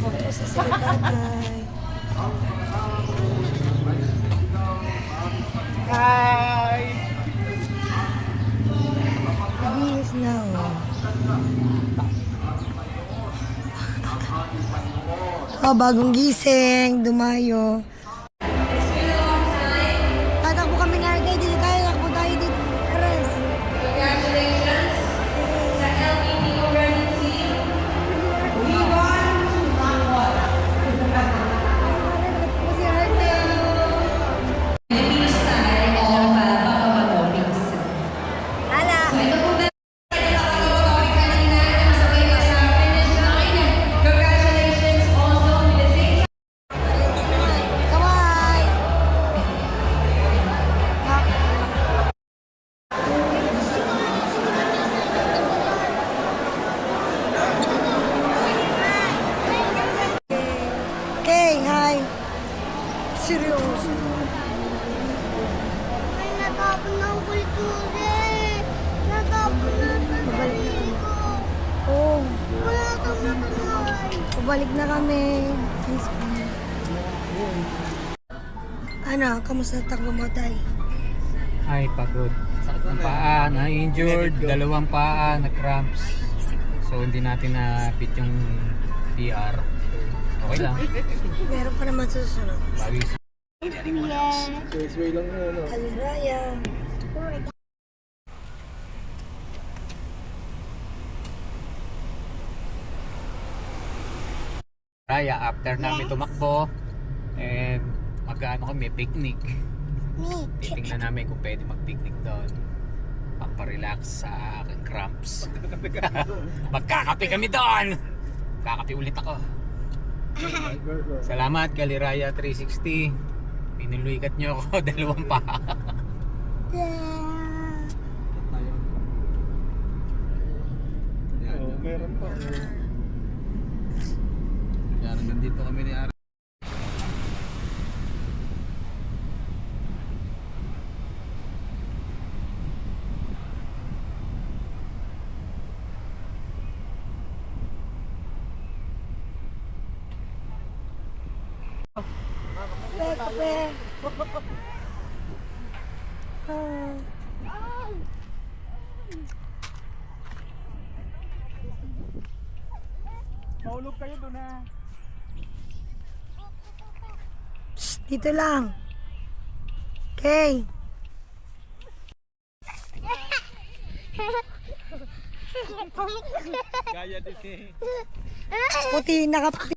Kasi si tatay. Hi! Bihis na bagong gising, dumayo. Tatakbo kami na arcade, dito tayo, takbo tayo dito. Aras. Congratulations sa LPPO running team. We won 2-1. Si Arte. Filipino style of Papa-Matopics. Hala. So ito po na Papa-Matopic kanina na masabay ka sa finish line. Congratulations also to the six. Kawai. Okay, hi. Seryoso. Ay, natapon ng kulture. Natapon na sa sarili ko. Oh, Wala kang natanaway. pabalik na kami. Ano, kamusta takbo mo, tay? Ay, pagod. Ang paa, na-injured, dalawang paa, na-cramps. So, hindi natin na-fit yung PR. Okay lang. Meron pa naman susunod. Bagay Kaliraya. Raya, after namin tumakbo, and mag-ano kami, picnic. Titingnan namin kung pwede mag-picnic doon. Pamparelax sa aking cramps. Magkakape kami doon! Kakape ulit ako. Salamat, Kaliraya 360. Pinulikat nyo ako, dalawang pa. Meron pa. Yan, nandito kami ni Ari. Kape. Maulog kayo doon ha. Psst, dito lang. Okay. Gaya din eh. Puti, nakaputi.